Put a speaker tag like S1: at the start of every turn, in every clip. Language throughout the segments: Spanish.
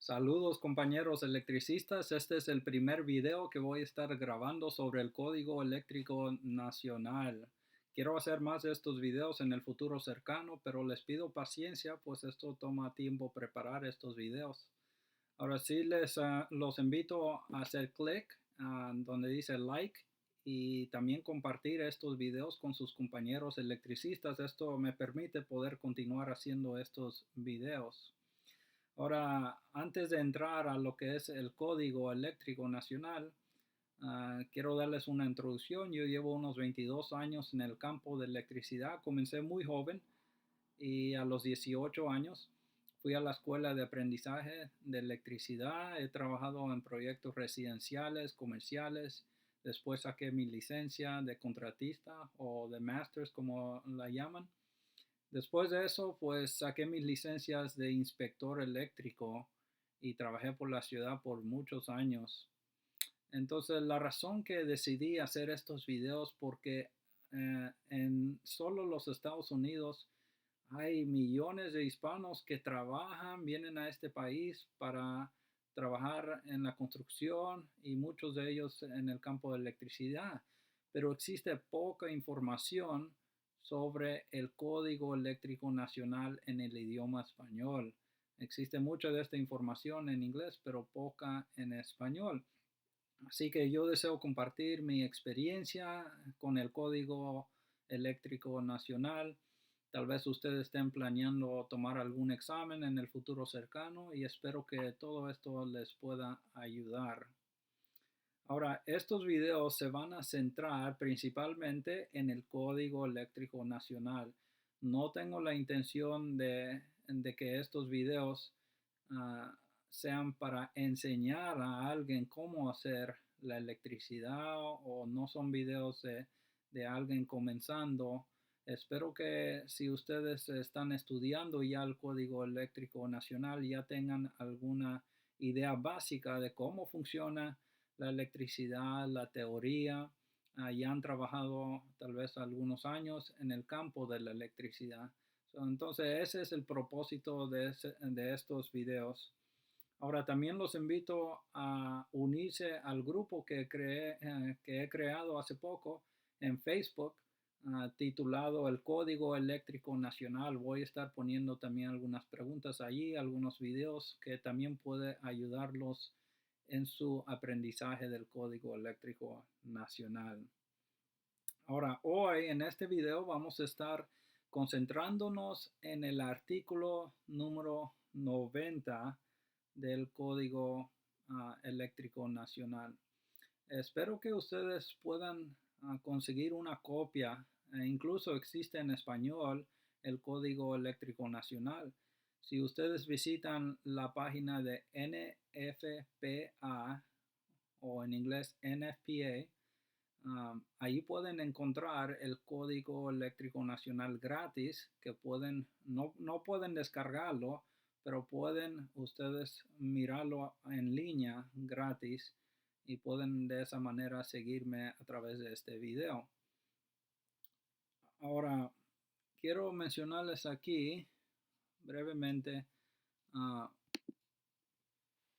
S1: Saludos compañeros electricistas, este es el primer video que voy a estar grabando sobre el Código Eléctrico Nacional. Quiero hacer más de estos videos en el futuro cercano, pero les pido paciencia, pues esto toma tiempo preparar estos videos. Ahora sí los invito a hacer clic donde dice like y también compartir estos videos con sus compañeros electricistas. Esto me permite poder continuar haciendo estos videos. Ahora, antes de entrar a lo que es el Código Eléctrico Nacional, quiero darles una introducción. Yo llevo unos 22 años en el campo de electricidad. Comencé muy joven y a los 18 años fui a la escuela de aprendizaje de electricidad. He trabajado en proyectos residenciales, comerciales. Después saqué mi licencia de contratista o de masters, como la llaman. Después de eso, pues saqué mis licencias de inspector eléctrico y trabajé por la ciudad por muchos años. Entonces, la razón que decidí hacer estos videos porque en solo los Estados Unidos hay millones de hispanos que trabajan, vienen a este país para trabajar en la construcción y muchos de ellos en el campo de electricidad, pero existe poca información sobre el Código Eléctrico Nacional en el idioma español. Existe mucha de esta información en inglés, pero poca en español. Así que yo deseo compartir mi experiencia con el Código Eléctrico Nacional. Tal vez ustedes estén planeando tomar algún examen en el futuro cercano y espero que todo esto les pueda ayudar. Ahora, estos videos se van a centrar principalmente en el Código Eléctrico Nacional. No tengo la intención de que estos videos ah, sean para enseñar a alguien cómo hacer la electricidad o no son videos de alguien comenzando. Espero que si ustedes están estudiando ya el Código Eléctrico Nacional ya tengan alguna idea básica de cómo funciona la electricidad, la teoría. Ya han trabajado tal vez algunos años en el campo de la electricidad. Entonces ese es el propósito de estos videos. Ahora también los invito a unirse al grupo que he creado hace poco en Facebook, titulado El Código Eléctrico Nacional. Voy a estar poniendo también algunas preguntas allí, algunos videos que también puede ayudarlos en su aprendizaje del Código Eléctrico Nacional. Ahora, hoy en este video vamos a estar concentrándonos en el artículo número 90 del Código Eléctrico Nacional. Espero que ustedes puedan conseguir una copia. Incluso existe en español el Código Eléctrico Nacional. Si ustedes visitan la página de NFPA o en inglés NFPA, ahí pueden encontrar el Código Eléctrico Nacional gratis que no pueden descargarlo, pero pueden ustedes mirarlo en línea gratis y pueden de esa manera seguirme a través de este video. Ahora, quiero mencionarles aquí brevemente uh,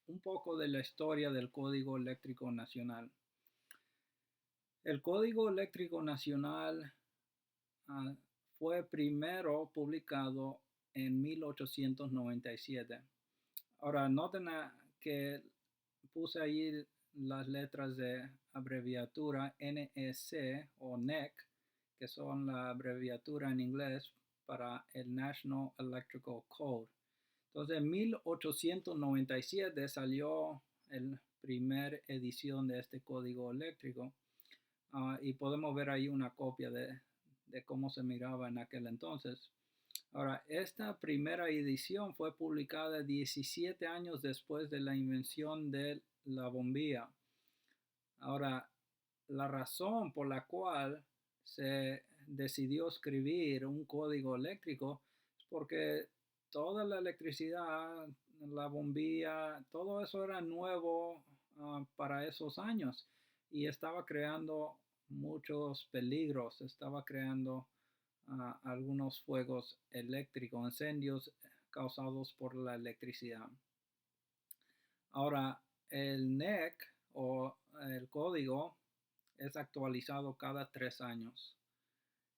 S1: un poco de la historia del Código Eléctrico Nacional. El Código Eléctrico Nacional uh, fue primero publicado en 1897. Ahora, noten que puse ahí las letras de abreviatura NEC o NEC, que son la abreviatura en inglés para el National Electrical Code. Entonces, en 1897 salió la primera edición de este código eléctrico y podemos ver ahí una copia de cómo se miraba en aquel entonces. Ahora, esta primera edición fue publicada 17 años después de la invención de la bombilla. Ahora, la razón por la cual se decidió escribir un código eléctrico es porque toda la electricidad, la bombilla, todo eso era nuevo para esos años y estaba creando muchos peligros, estaba creando algunos fuegos eléctricos, incendios causados por la electricidad. Ahora, el NEC o el código es actualizado cada 3 años.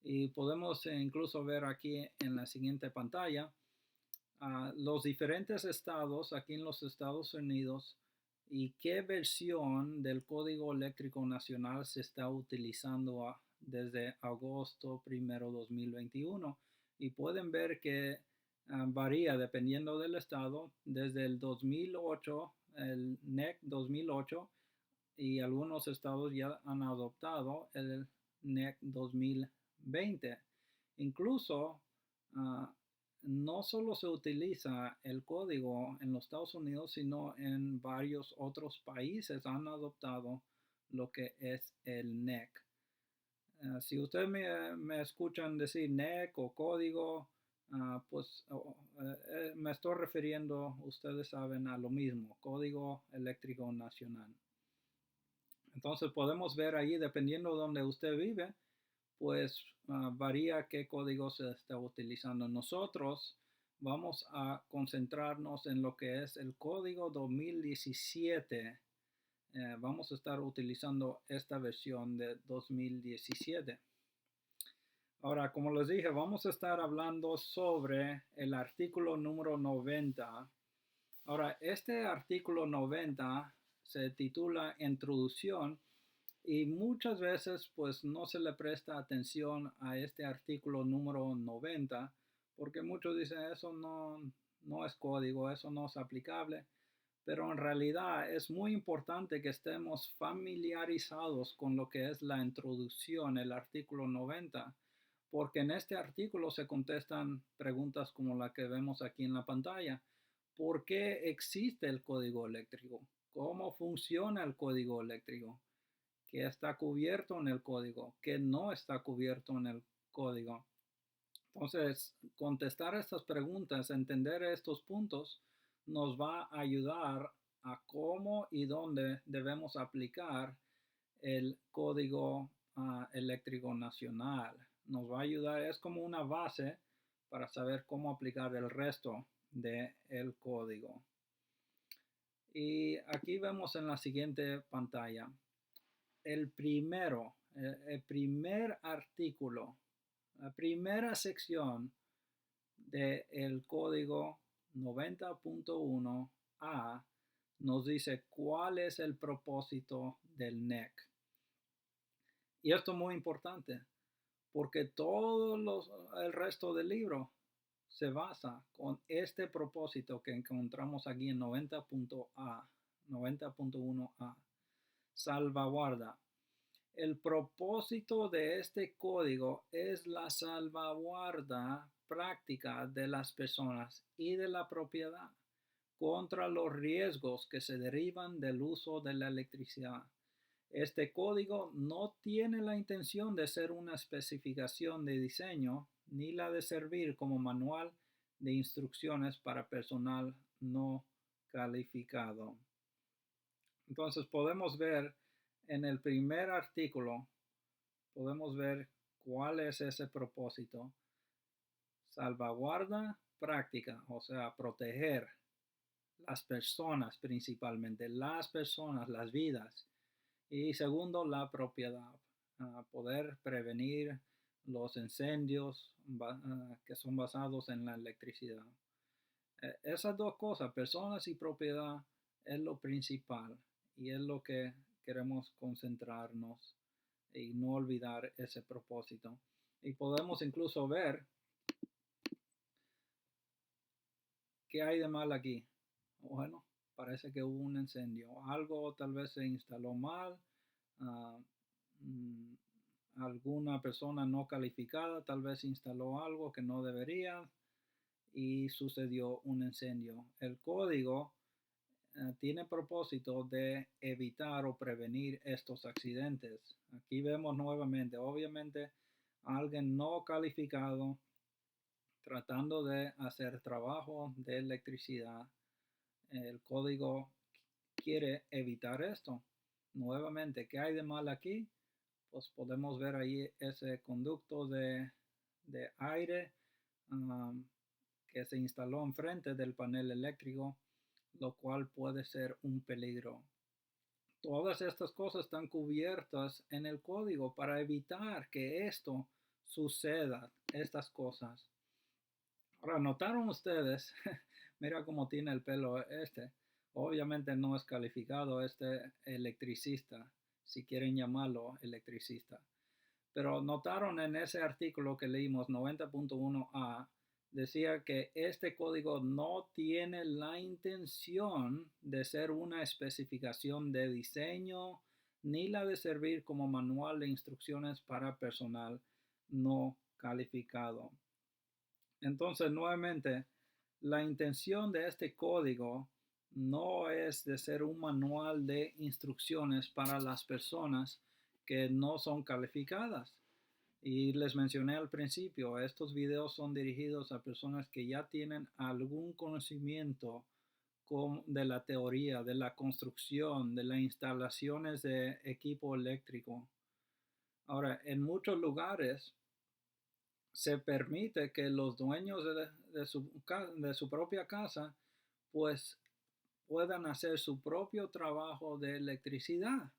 S1: Y podemos incluso ver aquí en la siguiente pantalla los diferentes estados aquí en los Estados Unidos y qué versión del Código Eléctrico Nacional se está utilizando desde agosto 2021. Y pueden ver que varía dependiendo del estado desde el 2008, el NEC 2008, y algunos estados ya han adoptado el NEC 2020. Incluso ah, no solo se utiliza el código en los Estados Unidos, sino en varios otros países han adoptado lo que es el NEC. Si ustedes me escuchan decir NEC o código, pues me estoy refiriendo, ustedes saben, a lo mismo, Código Eléctrico Nacional. Entonces podemos ver ahí, dependiendo de donde usted vive, pues varía qué código se está utilizando. Nosotros vamos a concentrarnos en lo que es el código 2017. Vamos a estar utilizando esta versión de 2017. Ahora, como les dije, vamos a estar hablando sobre el artículo número 90. Ahora, este artículo 90 se titula Introducción y muchas veces pues no se le presta atención a este artículo número 90 porque muchos dicen eso no es código, eso no es aplicable, pero en realidad es muy importante que estemos familiarizados con lo que es la introducción, el artículo 90, porque en este artículo se contestan preguntas como la que vemos aquí en la pantalla. ¿Por qué existe el código eléctrico? ¿Cómo funciona el código eléctrico? ¿Qué está cubierto en el código? ¿Qué no está cubierto en el código? Entonces, contestar estas preguntas, entender estos puntos, nos va a ayudar a cómo y dónde debemos aplicar el código eléctrico nacional. Nos va a ayudar, es como una base para saber cómo aplicar el resto del código. Y aquí vemos en la siguiente pantalla el primer artículo, la primera sección del código 90.1a nos dice cuál es el propósito del NEC. Y esto es muy importante porque el resto del libro se basa con este propósito que encontramos aquí en 90.1a. Salvaguarda. El propósito de este código es la salvaguarda práctica de las personas y de la propiedad contra los riesgos que se derivan del uso de la electricidad. Este código no tiene la intención de ser una especificación de diseño ni la de servir como manual de instrucciones para personal no calificado. Entonces podemos ver en el primer artículo, podemos ver cuál es ese propósito. Salvaguarda práctica, o sea, proteger las personas principalmente, las personas, las vidas. Y segundo, la propiedad, poder prevenir los incendios que son basados en la electricidad. Esas dos cosas, personas y propiedad, es lo principal y es lo que queremos concentrarnos y no olvidar ese propósito. Y podemos incluso ver qué hay de mal aquí. Bueno, parece que hubo un incendio. Algo tal vez se instaló mal. Uh, Alguna persona no calificada tal vez instaló algo que no debería y sucedió un incendio. El código tiene propósito de evitar o prevenir estos accidentes. Aquí vemos nuevamente, obviamente, alguien no calificado tratando de hacer trabajo de electricidad. El código quiere evitar esto. Nuevamente, ¿qué hay de mal aquí? Pues podemos ver ahí ese conducto de aire que se instaló enfrente del panel eléctrico lo cual puede ser un peligro. Todas estas cosas están cubiertas en el código para evitar que esto suceda, estas cosas. Ahora, ¿notaron ustedes? Mira cómo tiene el pelo este. Obviamente no es calificado este electricista, si quieren llamarlo electricista. Pero notaron en ese artículo que leímos, 90.1a, decía que este código no tiene la intención de ser una especificación de diseño ni la de servir como manual de instrucciones para personal no calificado. Entonces, nuevamente, la intención de este código no es de ser un manual de instrucciones para las personas que no son calificadas. Y les mencioné al principio, estos videos son dirigidos a personas que ya tienen algún conocimiento de la teoría, de la construcción, de las instalaciones de equipo eléctrico. Ahora, en muchos lugares se permite que los dueños de su propia casa pues puedan hacer su propio trabajo de electricidad.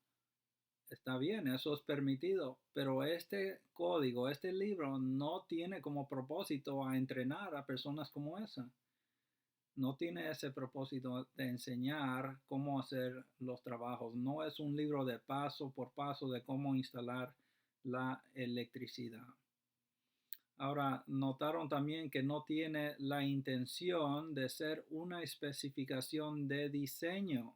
S1: Está bien, eso es permitido, pero este código, este libro no tiene como propósito a entrenar a personas como esa. No tiene ese propósito de enseñar cómo hacer los trabajos. No es un libro de paso por paso de cómo instalar la electricidad. Ahora, notaron también que no tiene la intención de ser una especificación de diseño.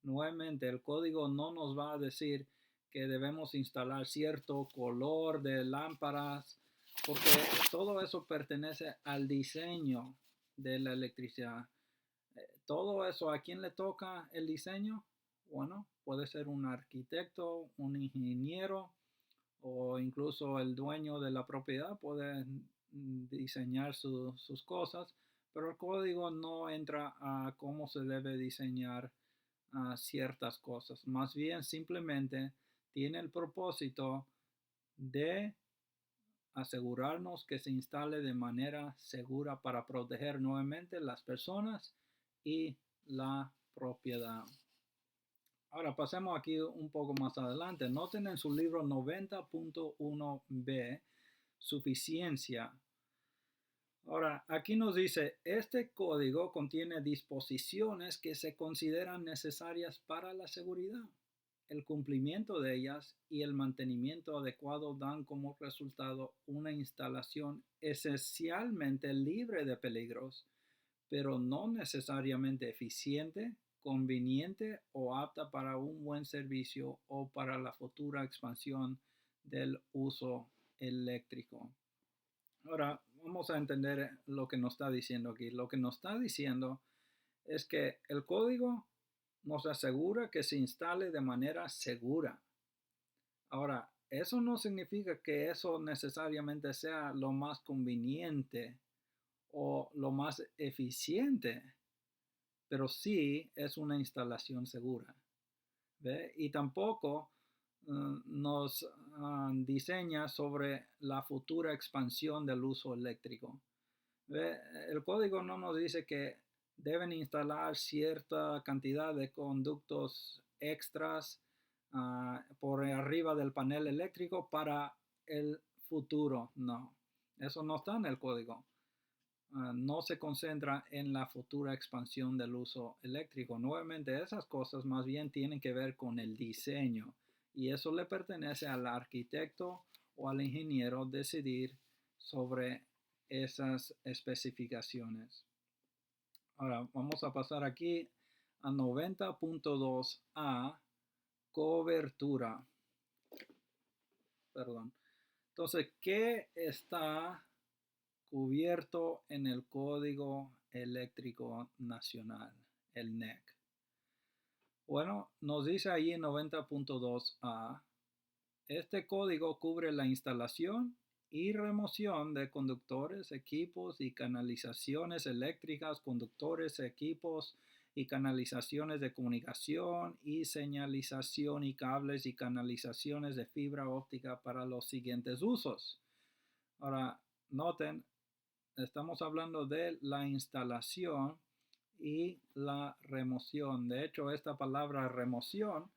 S1: Nuevamente, el código no nos va a decir que debemos instalar cierto color de lámparas, porque todo eso pertenece al diseño de la electricidad. Todo eso, ¿a quién le toca el diseño? Bueno, puede ser un arquitecto, un ingeniero o incluso el dueño de la propiedad puede diseñar sus cosas, pero el código no entra a cómo se debe diseñar ciertas cosas. Más bien simplemente tiene el propósito de asegurarnos que se instale de manera segura para proteger nuevamente las personas y la propiedad. Ahora pasemos aquí un poco más adelante. Noten en su libro 90.1b, suficiencia. Ahora, aquí nos dice, este código contiene disposiciones que se consideran necesarias para la seguridad. El cumplimiento de ellas y el mantenimiento adecuado dan como resultado una instalación esencialmente libre de peligros, pero no necesariamente eficiente, conveniente o apta para un buen servicio o para la futura expansión del uso eléctrico. Ahora vamos a entender lo que nos está diciendo aquí. Lo que nos está diciendo es que el código nos asegura que se instale de manera segura. Ahora, eso no significa que eso necesariamente sea lo más conveniente o lo más eficiente, pero sí es una instalación segura. ¿Ve? Y tampoco nos diseña sobre la futura expansión del uso eléctrico. ¿Ve? El código no nos dice que deben instalar cierta cantidad de conductos extras por arriba del panel eléctrico para el futuro. No, eso no está en el código. No se concentra en la futura expansión del uso eléctrico. Nuevamente, esas cosas más bien tienen que ver con el diseño y eso le pertenece al arquitecto o al ingeniero decidir sobre esas especificaciones. Ahora vamos a pasar aquí a 90.2a, cobertura. Perdón. Entonces, ¿qué está cubierto en el Código Eléctrico Nacional, el NEC? Bueno, nos dice ahí en 90.2a, este código cubre la instalación y remoción de conductores, equipos y canalizaciones eléctricas, conductores, equipos y canalizaciones de comunicación y señalización y cables y canalizaciones de fibra óptica para los siguientes usos. Ahora, noten, estamos hablando de la instalación y la remoción. De hecho, esta palabra remoción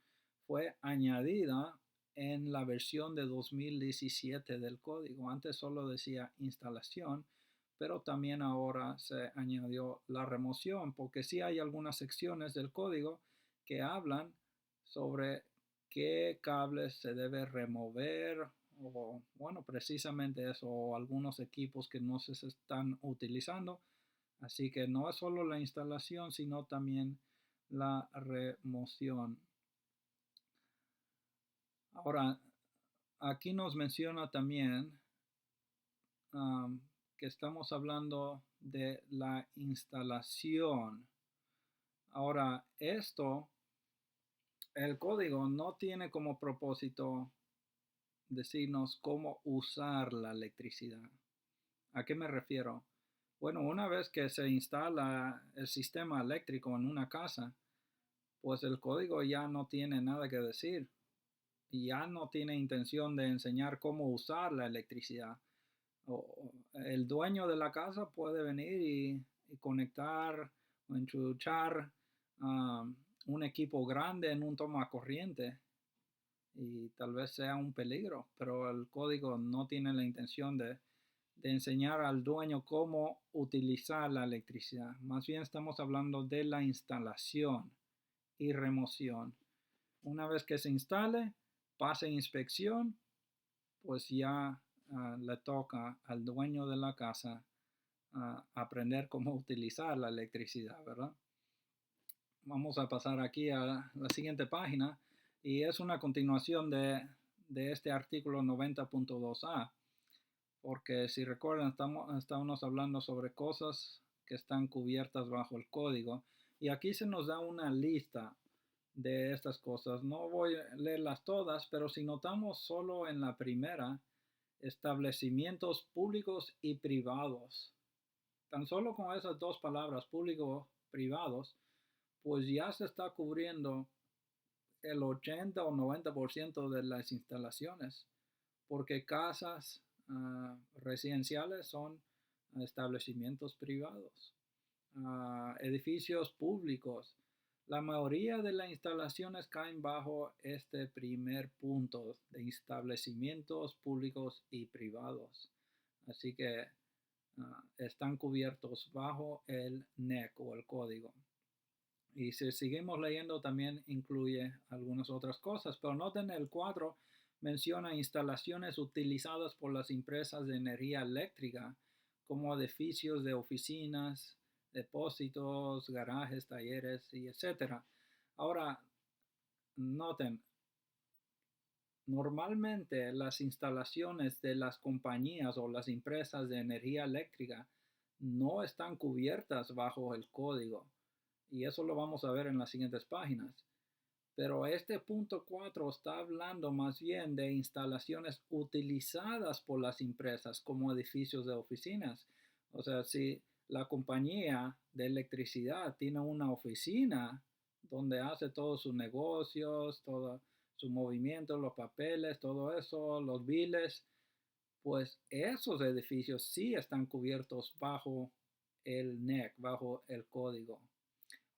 S1: fue añadida en la versión de 2017 del código. Antes solo decía instalación, pero también ahora se añadió la remoción, porque sí hay algunas secciones del código que hablan sobre qué cables se debe remover o, bueno, precisamente eso, o algunos equipos que no se están utilizando. Así que no es solo la instalación, sino también la remoción. Ahora, aquí nos menciona también um, que estamos hablando de la instalación. Ahora, el código no tiene como propósito decirnos cómo usar la electricidad. ¿A qué me refiero? Bueno, una vez que se instala el sistema eléctrico en una casa, pues el código ya no tiene nada que decir. Ya no tiene intención de enseñar cómo usar la electricidad. El dueño de la casa puede venir y conectar o enchuchar un equipo grande en un toma corriente y tal vez sea un peligro, pero el código no tiene la intención de enseñar al dueño cómo utilizar la electricidad. Más bien estamos hablando de la instalación y remoción. Una vez que se instale, pase inspección, pues ya le toca al dueño de la casa aprender cómo utilizar la electricidad, ¿verdad? Vamos a pasar aquí a la siguiente página y es una continuación de este artículo 90.2a, porque si recuerdan, estamos hablando sobre cosas que están cubiertas bajo el código y aquí se nos da una lista de estas cosas. No voy a leerlas todas, pero si notamos solo en la primera, establecimientos públicos y privados. Tan solo con esas dos palabras, públicos, privados, pues ya se está cubriendo el 80 o 90% de las instalaciones, porque casas residenciales son establecimientos privados, edificios públicos. La mayoría de las instalaciones caen bajo este primer punto de establecimientos públicos y privados. Así que están cubiertos bajo el NEC o el código. Y si seguimos leyendo también incluye algunas otras cosas, pero noten el cuadro menciona instalaciones utilizadas por las empresas de energía eléctrica como edificios de oficinas, depósitos, garajes, talleres y etcétera. Ahora, noten, normalmente las instalaciones de las compañías o las empresas de energía eléctrica no están cubiertas bajo el código. Y eso lo vamos a ver en las siguientes páginas. Pero este punto 4 está hablando más bien de instalaciones utilizadas por las empresas como edificios de oficinas. O sea, si la compañía de electricidad tiene una oficina donde hace todos sus negocios, todo su movimiento, los papeles, todo eso, los biles, pues esos edificios sí están cubiertos bajo el NEC, bajo el código.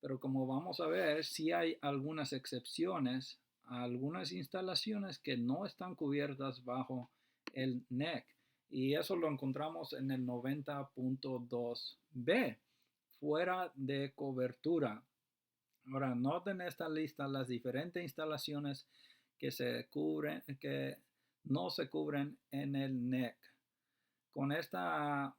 S1: Pero como vamos a ver, sí hay algunas excepciones a algunas instalaciones que no están cubiertas bajo el NEC. Y eso lo encontramos en el 90.2b, fuera de cobertura. Ahora, noten esta lista las diferentes instalaciones que que no se cubren en el NEC. Con esta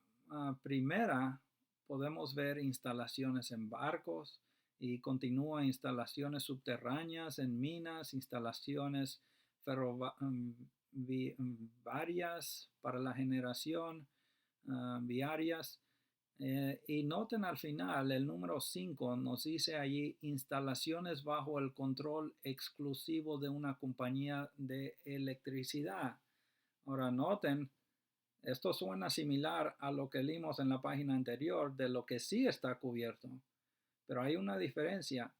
S1: primera podemos ver instalaciones en barcos y continúa instalaciones subterráneas en minas, instalaciones ferroviarias para la generación, viarias. Y noten al final, el número 5 nos dice allí instalaciones bajo el control exclusivo de una compañía de electricidad. Ahora noten, esto suena similar a lo que leímos en la página anterior de lo que sí está cubierto, pero hay una diferencia.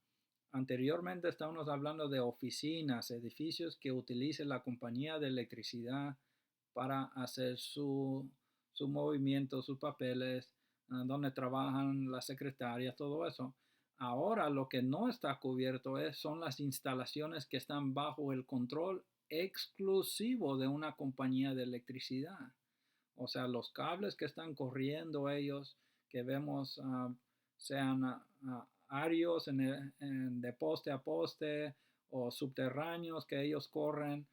S1: Anteriormente estábamos hablando de oficinas, edificios que utilice la compañía de electricidad para hacer su movimiento, sus papeles, donde trabajan las secretarias, todo eso. Ahora lo que no está cubierto son las instalaciones que están bajo el control exclusivo de una compañía de electricidad. O sea, los cables que están corriendo ellos, que vemos sean arios de poste a poste o subterráneos que ellos corren,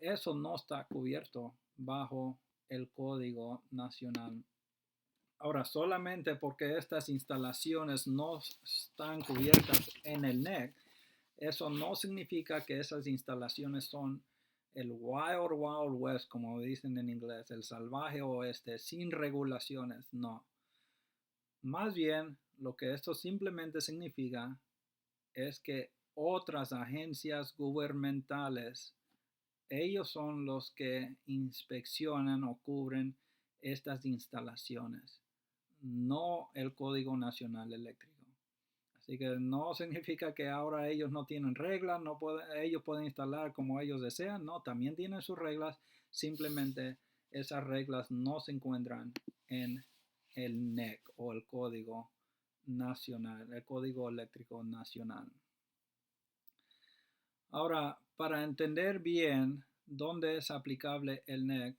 S1: eso no está cubierto bajo el Código Nacional. Ahora, solamente porque estas instalaciones no están cubiertas en el NEC, eso no significa que esas instalaciones son el Wild Wild West, como dicen en inglés, el salvaje oeste, sin regulaciones. No. Más bien, lo que esto simplemente significa es que otras agencias gubernamentales, ellos son los que inspeccionan o cubren estas instalaciones, no el Código Nacional Eléctrico. Así que no significa que ahora ellos no tienen reglas, ellos pueden instalar como ellos desean, no, también tienen sus reglas, simplemente esas reglas no se encuentran en el NEC o el Código Nacional, el Código Eléctrico Nacional. Ahora, para entender bien dónde es aplicable el NEC,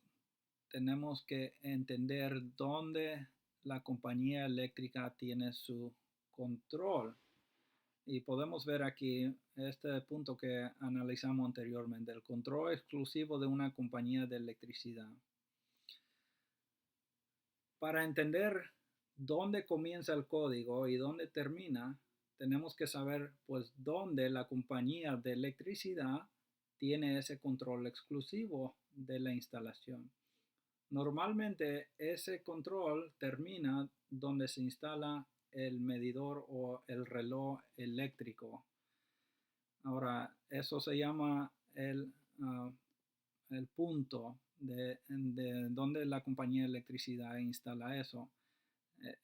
S1: tenemos que entender dónde la compañía eléctrica tiene su control. Y podemos ver aquí este punto que analizamos anteriormente, el control exclusivo de una compañía de electricidad. Para entender dónde comienza el código y dónde termina, tenemos que saber pues dónde la compañía de electricidad tiene ese control exclusivo de la instalación. Normalmente ese control termina donde se instala el medidor o el reloj eléctrico. Ahora, eso se llama el punto de donde la compañía de electricidad instala eso.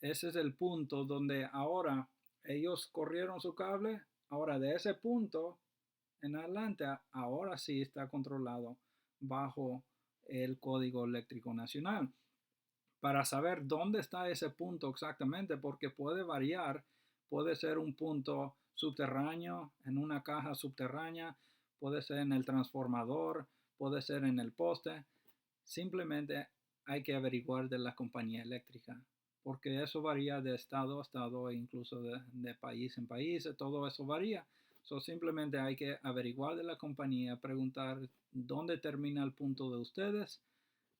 S1: Ese es el punto donde ahora ellos corrieron su cable. Ahora de ese punto en adelante, ahora sí está controlado bajo el Código Eléctrico Nacional. Para saber dónde está ese punto exactamente, porque puede variar, puede ser un punto subterráneo, en una caja subterránea, puede ser en el transformador, puede ser en el poste. Simplemente hay que averiguar de la compañía eléctrica, porque eso varía de estado a estado e incluso de país en país, todo eso varía. Simplemente hay que averiguar de la compañía, preguntar dónde termina el punto de ustedes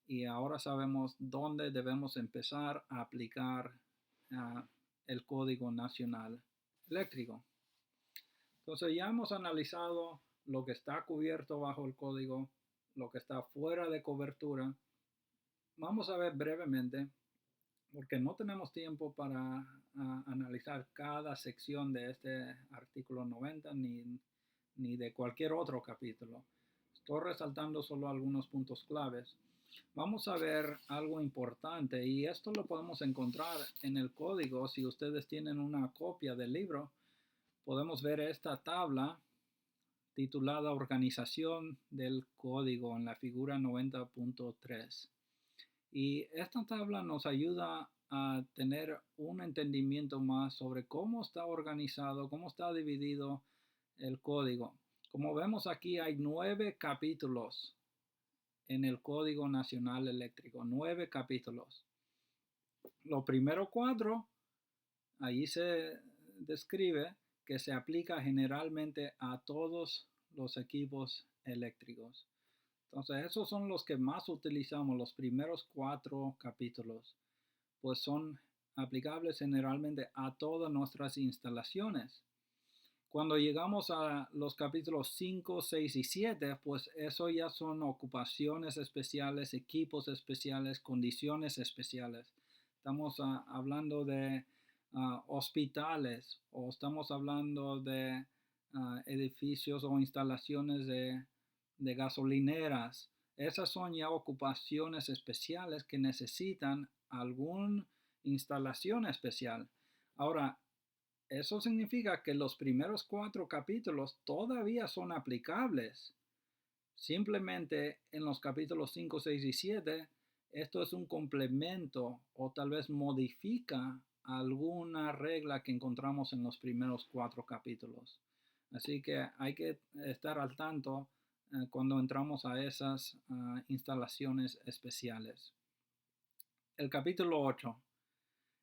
S1: y ahora sabemos dónde debemos empezar a aplicar el Código Nacional Eléctrico. Entonces ya hemos analizado lo que está cubierto bajo el código, lo que está fuera de cobertura. Vamos a ver brevemente, porque no tenemos tiempo para analizar cada sección de este artículo 90 ni de cualquier otro capítulo. Estoy resaltando solo algunos puntos claves. Vamos a ver algo importante y esto lo podemos encontrar en el código. Si ustedes tienen una copia del libro, podemos ver esta tabla titulada Organización del Código en la figura 90.3. Y esta tabla nos ayuda a tener un entendimiento más sobre cómo está organizado, cómo está dividido el código. Como vemos aquí hay 9 capítulos en el Código Nacional Eléctrico, 9 capítulos. Los primeros 4, ahí se describe que se aplica generalmente a todos los equipos eléctricos. Entonces, esos son los que más utilizamos, los primeros 4 capítulos, pues son aplicables generalmente a todas nuestras instalaciones. Cuando llegamos a los capítulos 5, 6 y 7, pues eso ya son ocupaciones especiales, equipos especiales, condiciones especiales. Estamos hablando de hospitales o estamos hablando de edificios o instalaciones de gasolineras. Esas son ya ocupaciones especiales que necesitan alguna instalación especial. Ahora, eso significa que los primeros 4 capítulos todavía son aplicables. Simplemente en los capítulos 5, 6 y 7, Esto es un complemento o tal vez modifica alguna regla que encontramos en los primeros 4 capítulos. Así que hay que estar al tanto cuando entramos a esas instalaciones especiales. El capítulo 8.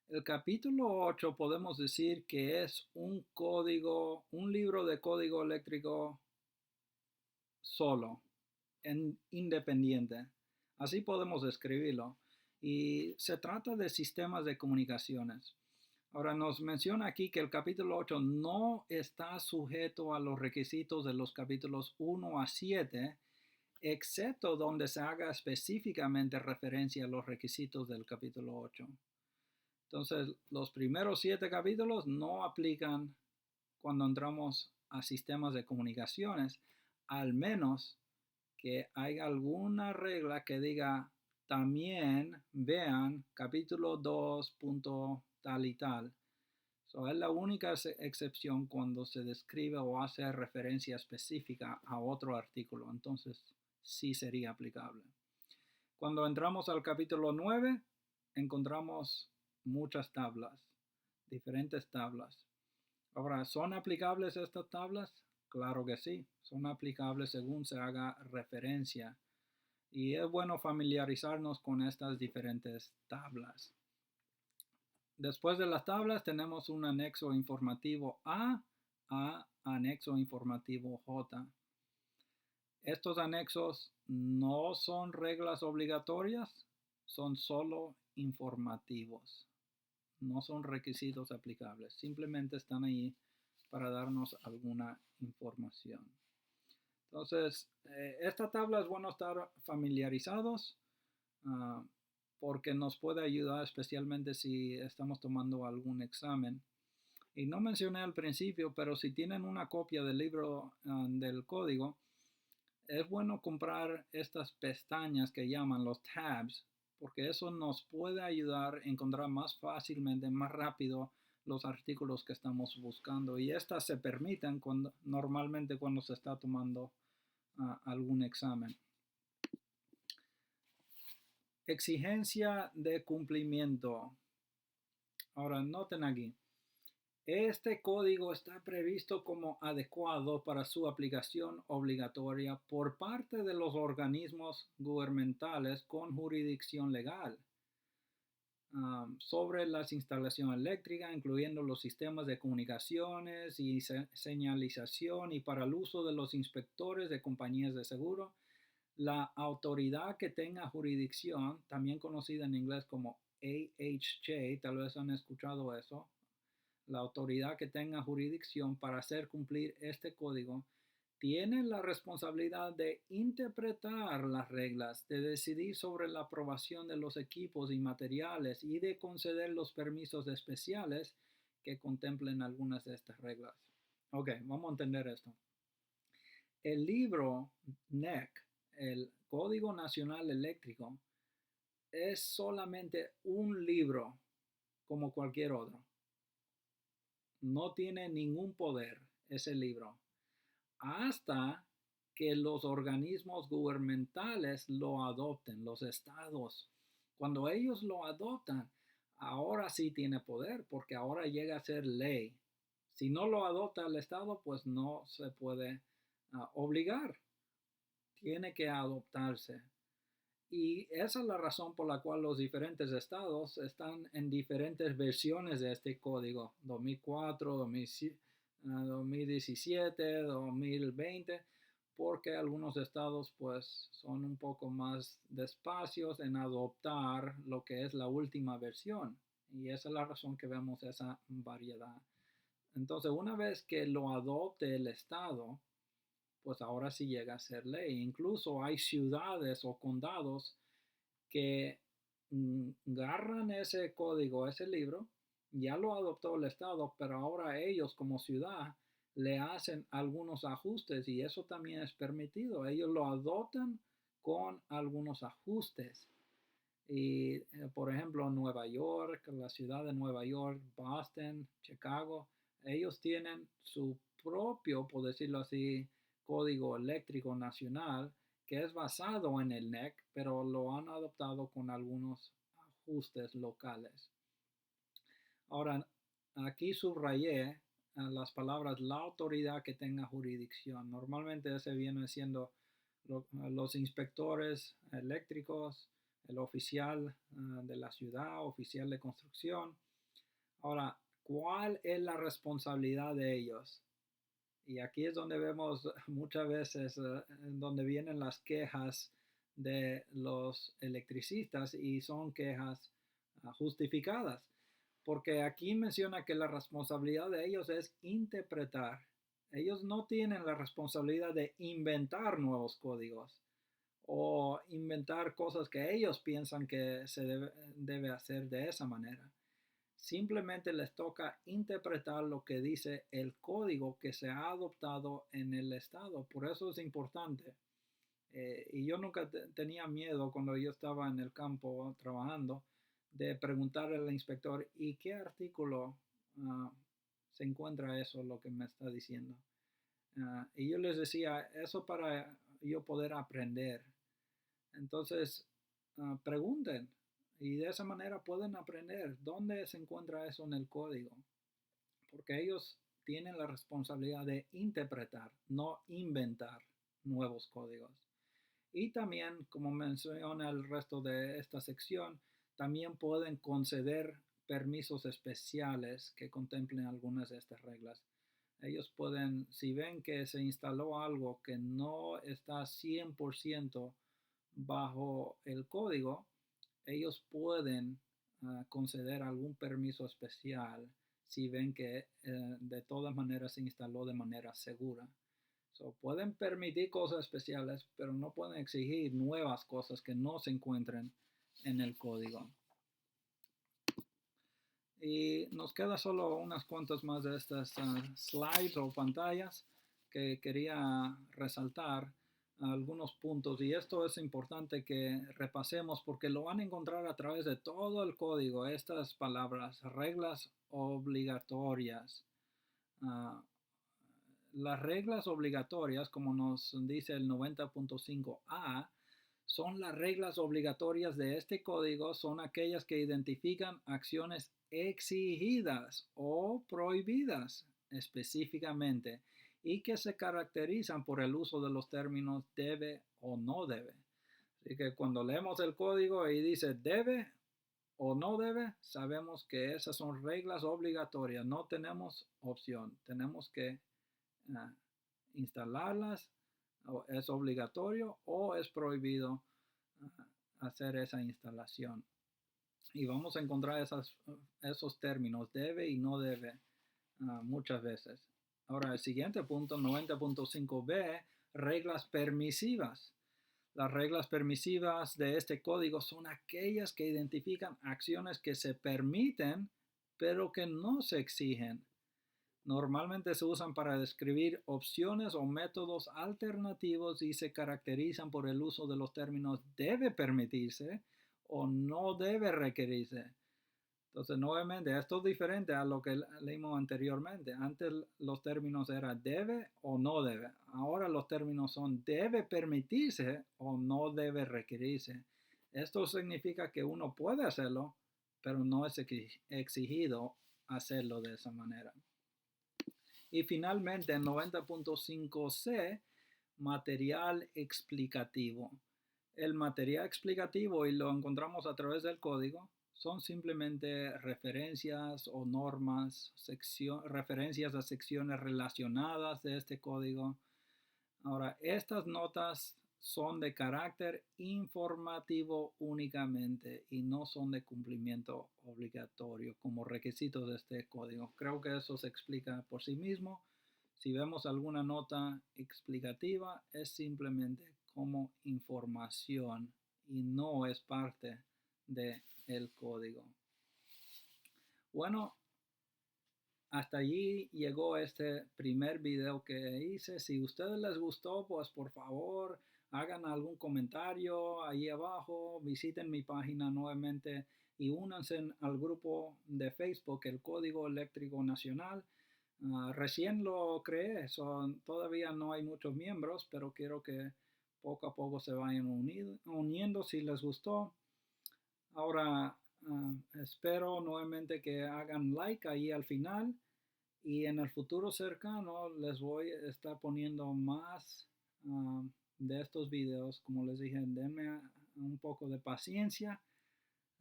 S1: El capítulo 8 podemos decir que es un código, un libro de código eléctrico solo, independiente. Así podemos describirlo. Y se trata de sistemas de comunicaciones. Ahora nos menciona aquí que el capítulo 8 no está sujeto a los requisitos de los capítulos 1 a 7, excepto donde se haga específicamente referencia a los requisitos del capítulo 8. Entonces, los primeros 7 capítulos no aplican cuando entramos a sistemas de comunicaciones, al menos que haya alguna regla que diga también vean capítulo 2 punto tal y tal. Es la única excepción cuando se describe o hace referencia específica a otro artículo. Entonces, sí sería aplicable. Cuando entramos al capítulo 9, encontramos muchas tablas, diferentes tablas. Ahora, ¿son aplicables estas tablas? Claro que sí, son aplicables según se haga referencia. Y es bueno familiarizarnos con estas diferentes tablas. Después de las tablas tenemos un anexo informativo A anexo informativo J. Estos anexos no son reglas obligatorias, son solo informativos. No son requisitos aplicables, simplemente están ahí para darnos alguna información. Entonces, esta tabla es bueno estar familiarizados porque nos puede ayudar especialmente si estamos tomando algún examen. Y no mencioné al principio, pero si tienen una copia del libro del código, es bueno comprar estas pestañas que llaman los tabs, porque eso nos puede ayudar a encontrar más fácilmente, más rápido los artículos que estamos buscando. Y estas se permiten normalmente cuando se está tomando algún examen. Exigencia de cumplimiento. Ahora, noten aquí. Este código está previsto como adecuado para su aplicación obligatoria por parte de los organismos gubernamentales con jurisdicción legal sobre las instalaciones eléctricas, incluyendo los sistemas de comunicaciones y señalización, y para el uso de los inspectores de compañías de seguro. La autoridad que tenga jurisdicción, también conocida en inglés como AHJ, tal vez han escuchado eso. La autoridad que tenga jurisdicción para hacer cumplir este código tiene la responsabilidad de interpretar las reglas, de decidir sobre la aprobación de los equipos y materiales y de conceder los permisos especiales que contemplen algunas de estas reglas. Ok, vamos a entender esto. El libro NEC, el Código Nacional Eléctrico, es solamente un libro como cualquier otro. No tiene ningún poder ese libro hasta que los organismos gubernamentales lo adopten, los estados. Cuando ellos lo adoptan, ahora sí tiene poder porque ahora llega a ser ley. Si no lo adopta el estado, pues no se puede obligar. Tiene que adoptarse. Y esa es la razón por la cual los diferentes estados están en diferentes versiones de este código, 2004, 2017, 2020, porque algunos estados pues son un poco más despacios en adoptar lo que es la última versión. Y esa es la razón que vemos esa variedad. Entonces, una vez que lo adopte el estado, pues ahora sí llega a ser ley. Incluso hay ciudades o condados que agarran ese código, ese libro, ya lo adoptó el estado, pero ahora ellos como ciudad le hacen algunos ajustes y eso también es permitido. Ellos lo adoptan con algunos ajustes. Y por ejemplo, Nueva York, la ciudad de Nueva York, Boston, Chicago, ellos tienen su propio, por decirlo así, código eléctrico nacional que es basado en el NEC, pero lo han adoptado con algunos ajustes locales. Ahora, aquí subrayé las palabras la autoridad que tenga jurisdicción. Normalmente ese viene siendo los inspectores eléctricos, el oficial de la ciudad, oficial de construcción. Ahora, ¿cuál es la responsabilidad de ellos? Y aquí es donde vemos muchas veces donde vienen las quejas de los electricistas y son quejas justificadas, porque aquí menciona que la responsabilidad de ellos es interpretar. Ellos no tienen la responsabilidad de inventar nuevos códigos o inventar cosas que ellos piensan que se debe hacer de esa manera. Simplemente les toca interpretar lo que dice el código que se ha adoptado en el estado. Por eso es importante. Y yo nunca tenía miedo cuando yo estaba en el campo trabajando de preguntarle al inspector, ¿y qué artículo se encuentra eso, lo que me está diciendo? Y yo les decía, eso para yo poder aprender. Entonces, pregunten y de esa manera pueden aprender dónde se encuentra eso en el código, porque ellos tienen la responsabilidad de interpretar, no inventar nuevos códigos. Y también, como menciona el resto de esta sección, también pueden conceder permisos especiales que contemplen algunas de estas reglas. Ellos pueden, si ven que se instaló algo que no está 100% bajo el código, ellos pueden conceder algún permiso especial si ven que de todas maneras se instaló de manera segura. So, pueden permitir cosas especiales, pero no pueden exigir nuevas cosas que no se encuentren en el código. Y nos queda solo unas cuantas más de estas slides o pantallas que quería resaltar algunos puntos. Y esto es importante que repasemos porque lo van a encontrar a través de todo el código. Estas palabras, reglas obligatorias. Las reglas obligatorias, como nos dice el 90.5a, son las reglas obligatorias de este código, son aquellas que identifican acciones exigidas o prohibidas específicamente y que se caracterizan por el uso de los términos debe o no debe. Así que cuando leemos el código y dice debe o no debe, sabemos que esas son reglas obligatorias, no tenemos opción, tenemos que instalarlas, o es obligatorio o es prohibido hacer esa instalación. Y vamos a encontrar esos términos, debe y no debe, muchas veces. Ahora, el siguiente punto, 90.5b, reglas permisivas. Las reglas permisivas de este código son aquellas que identifican acciones que se permiten, pero que no se exigen. Normalmente se usan para describir opciones o métodos alternativos y se caracterizan por el uso de los términos debe permitirse o no debe requerirse. Entonces, nuevamente, esto es diferente a lo que leímos anteriormente. Antes los términos eran debe o no debe. Ahora los términos son debe permitirse o no debe requerirse. Esto significa que uno puede hacerlo, pero no es exigido hacerlo de esa manera. Y finalmente, en 90.5c, material explicativo. El material explicativo, y lo encontramos a través del código, son simplemente referencias o normas, referencias a secciones relacionadas de este código. Ahora, estas notas son de carácter informativo únicamente y no son de cumplimiento obligatorio como requisitos de este código. Creo que eso se explica por sí mismo. Si vemos alguna nota explicativa, es simplemente como información y no es parte del código. Bueno, hasta allí llegó este primer video que hice. Si a ustedes les gustó, pues por favor hagan algún comentario ahí abajo, visiten mi página nuevamente y únanse al grupo de Facebook, el Código Eléctrico Nacional. Recién lo creé, todavía no hay muchos miembros, pero quiero que poco a poco se vayan uniendo si les gustó. Ahora, espero nuevamente que hagan like ahí al final y en el futuro cercano les voy a estar poniendo más de estos videos. Como les dije, denme un poco de paciencia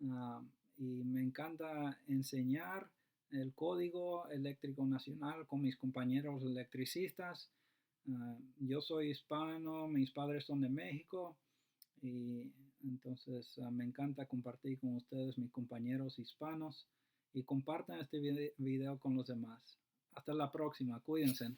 S1: ah, y me encanta enseñar el código eléctrico nacional con mis compañeros electricistas. Yo soy hispano, mis padres son de México y entonces me encanta compartir con ustedes, mis compañeros hispanos, y compartan este video con los demás. Hasta la próxima, cuídense.